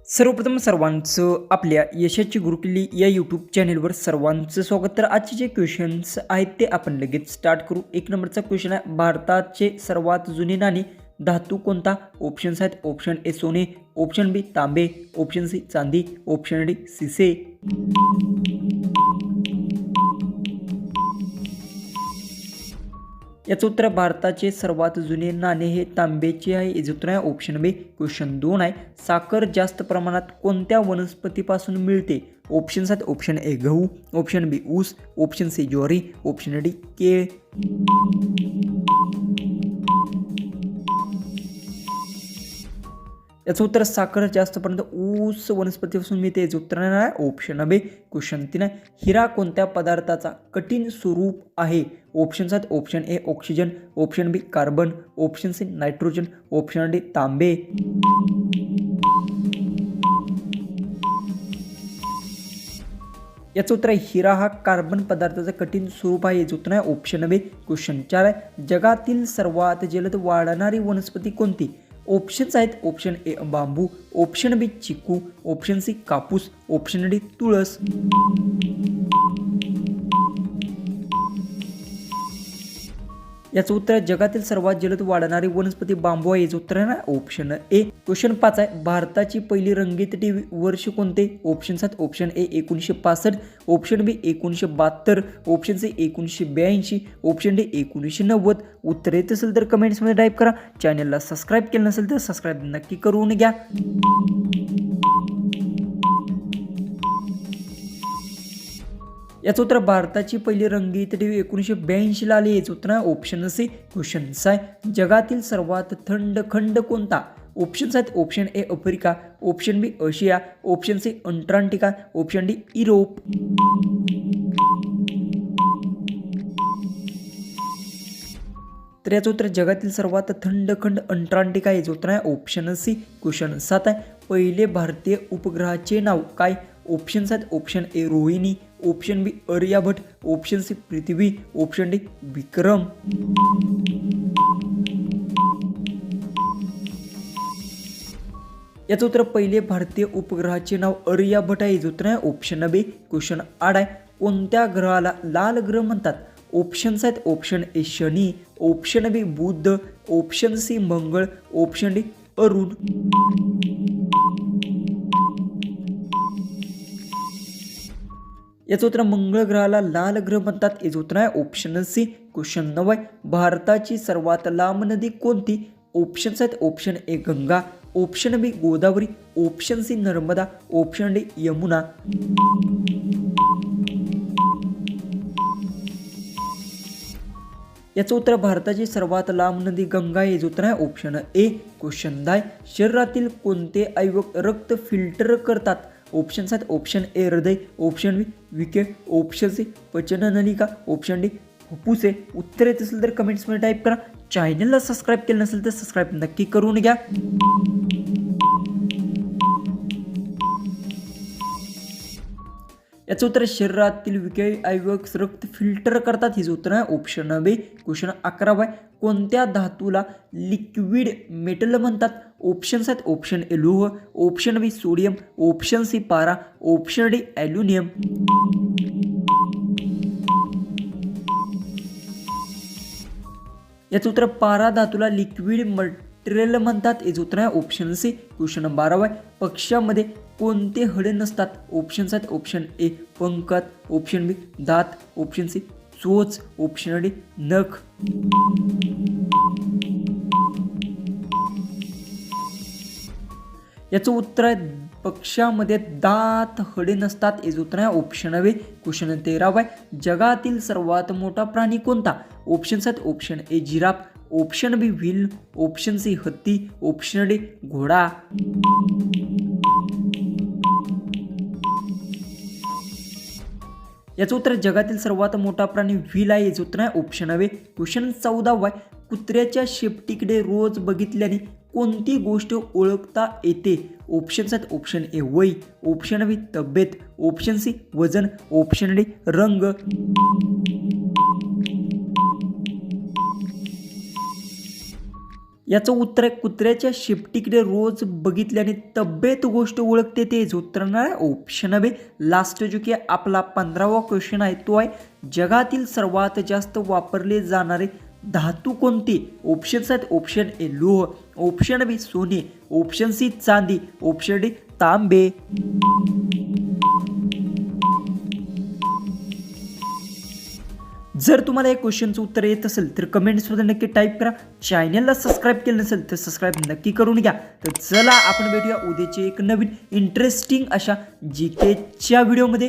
सर्वप्रथम सर्वांचं आपल्या यशाची गुरुकिल्ली या यूट्यूब चॅनेलवर सर्वांचं स्वागत. तर आजचे जे क्वेश्चन्स आहेत ते आपण लगेच स्टार्ट करू. एक नंबरचा क्वेश्चन आहे, भारताचे सर्वात जुने नाणे धातू कोणता? ऑप्शन्स आहेत, ऑप्शन ए सोने, ऑप्शन बी तांबे, ऑप्शन सी चांदी, ऑप्शन डी सिसे. याचं उत्तर भारताचे सर्वात जुने नाणे हे तांब्याचे आहे. याचं उत्तर आहे ऑप्शन बी. क्वेश्चन 2 आहे, साखर जास्त प्रमाणात कोणत्या वनस्पतीपासून मिळते? ऑप्शन्स आहेत, ऑप्शन ए गहू, ऑप्शन बी ऊस, ऑप्शन सी ज्वारी, ऑप्शन डी केळ. याचं उत्तर साखर जास्त प्रमाणात ऊस वनस्पतीपासून मिळते. याचं उत्तर आहे ऑप्शन बी. क्वेश्चन 3 आहे, हिरा कोणत्या पदार्थाचा कठीण स्वरूप आहे? ऑप्शन्स आहेत, option A oxygen, option B carbon, option C nitrogen, option D तांबे. याचं उत्तर आहे हिरा हा कार्बन पदार्थाचं कठीण स्वरूप आहे. याचं उत्तर आहे ऑप्शन बी. क्वेश्चन 4 आहे, जगातील सर्वात जलद वाढणारी वनस्पती कोणती? ऑप्शन्स आहेत, ऑप्शन ए बांबू, ऑप्शन बी चिकू, ऑप्शन सी कापूस, ऑप्शन डी तुळस. याचं उत्तर जगातील सर्वात जलद वाढणारी वनस्पती बांबू आहे. याचं उत्तर आहे ना ऑप्शन ए. क्वेश्चन 5 आहे, भारताची पहिली रंगीत टीव्ही वर्ष कोणते? ऑप्शन्स आहेत, option A 1965, option B 1972, option C 1982, option D 1990. उत्तर येत असेल तर कमेंट्समध्ये टाईप करा. चॅनलला सबस्क्राईब केलं नसेल तर सबस्क्राईब नक्की करून घ्या. याचं उत्तर भारताची पहिली रंगीत टीव्ही 1982 आली. याचं उत्तर आहे ऑप्शन सी. क्वेश्चन 6 आहे, जगातील सर्वात थंड खंड कोणता? ऑप्शन्स आहेत, option A Africa, option B आशिया, option C Antarctica, option D Europe. तर याचं उत्तर जगातील सर्वात थंड खंड अंटार्क्टिका. याचं उत्तर आहे ऑप्शन सी. क्वेश्चन 7 आहे, पहिले भारतीय उपग्रहाचे नाव काय? ऑप्शन्स आहेत, option A Rohini, option B Aryabhata, option C Prithvi, option D Vikram. याचं उत्तर पहिले भारतीय उपग्रहाचे नाव आर्यभट्ट आहे. याचं उत्तर आहे ऑप्शन बी. क्वेश्चन 8 आहे, कोणत्या ग्रहाला लाल ग्रह म्हणतात? ऑप्शन्स आहेत, ऑप्शन ए शनी, ऑप्शन बी बुध, ऑप्शन सी मंगळ, ऑप्शन डी अरुण. याचं उत्तर मंगळ ग्रहाला लाल ग्रह म्हणतात. याचं उत्तर आहे ऑप्शन सी. क्वेश्चन 9 आहे, भारताची सर्वात लांब नदी कोणती? ऑप्शन्स आहेत, option A Ganga, option B Godavari, option C Narmada, option D Yamuna. याचं उत्तर भारताची सर्वात लांब नदी गंगा. याचं उत्तर आहे ऑप्शन ए. क्वेश्चन 10, शरीरातील कोणते अवयव रक्त फिल्टर करतात? ऑप्शन्स आहेत, ऑप्शन ए हृदय, ऑप्शन बी विके, ऑप्शन सी पचननलिका, ऑप्शन डी फुफ्फुसे. उत्तर येत असेल तर कमेंट्समध्ये टाईप करा. चॅनलला सबस्क्राईब केलं नसेल तर सबस्क्राईब नक्की करून घ्या. याचं उत्तर शरीरातील विषयी अवयव रक्त फिल्टर करतात. हिचं उत्तर आहे ऑप्शन बी. क्वेश्चन 11 आहे, कोणत्या धातूला लिक्विड मेटल म्हणतात? ऑप्शन्स आहेत, ऑप्शन ए लोह, ऑप्शन बी सोडियम, ऑप्शन सी पारा, ऑप्शन डी ॲल्युमिनियम. याचं उत्तर पारा धातूला लिक्विड मटेरियल म्हणतात. याचं उत्तर आहे ऑप्शन सी. क्वेश्चन 12 आहे, पक्ष्यामध्ये कोणते हडे नसतात? ऑप्शन्स आहेत, ऑप्शन ए पंखात, ऑप्शन बी दात, ऑप्शन सी चोच, ऑप्शन डी नख. याचं उत्तर आहे पक्ष्यामध्ये दात हडे नसतात. याचं उत्तर आहे ऑप्शन बी. क्वेश्चन 13 आहे, जगातील सर्वात मोठा प्राणी कोणता? ऑप्शन्स आहेत, option A giraffe, option B whale, option C हत्ती, ऑप्शन डी घोडा. याचं उत्तर जगातील सर्वात मोठा प्राणी व्हील आहे. याचं उत्तर आहे ऑप्शन बी. क्वेश्चन 14 आहे, कुत्र्याच्या शेपटीकडे रोज बघितल्याने कोणती गोष्ट ओळखता येते? ऑप्शन्स आहेत, ऑप्शन ए वय, ऑप्शन बी तब्येत, ऑप्शन सी वजन, ऑप्शन डी रंग. याचं उत्तर आहे कुत्र्याच्या शेपटीकडे रोज बघितल्याने तब्येत गोष्ट ओळखते तेच उत्तर नाही ऑप्शन बी लास्ट जो की आपला 15वा क्वेश्चन आहे तो आहे जगातील सर्वात जास्त वापरले जाणारे धातू कोणते ऑप्शन्स आहेत ऑप्शन ए लोह ऑप्शन बी सोने ऑप्शन सी चांदी ऑप्शन डी तांबे जर तुम्हाला या क्वेश्चनचं उत्तर येत असेल तर कमेंट्समध्ये नक्की टाईप करा चॅनलला सबस्क्राईब केलं नसेल तर सबस्क्राईब नक्की करून घ्या तर चला आपण भेटूया उद्याचे एक नवीन इंटरेस्टिंग अशा जीकेच्या व्हिडिओमध्ये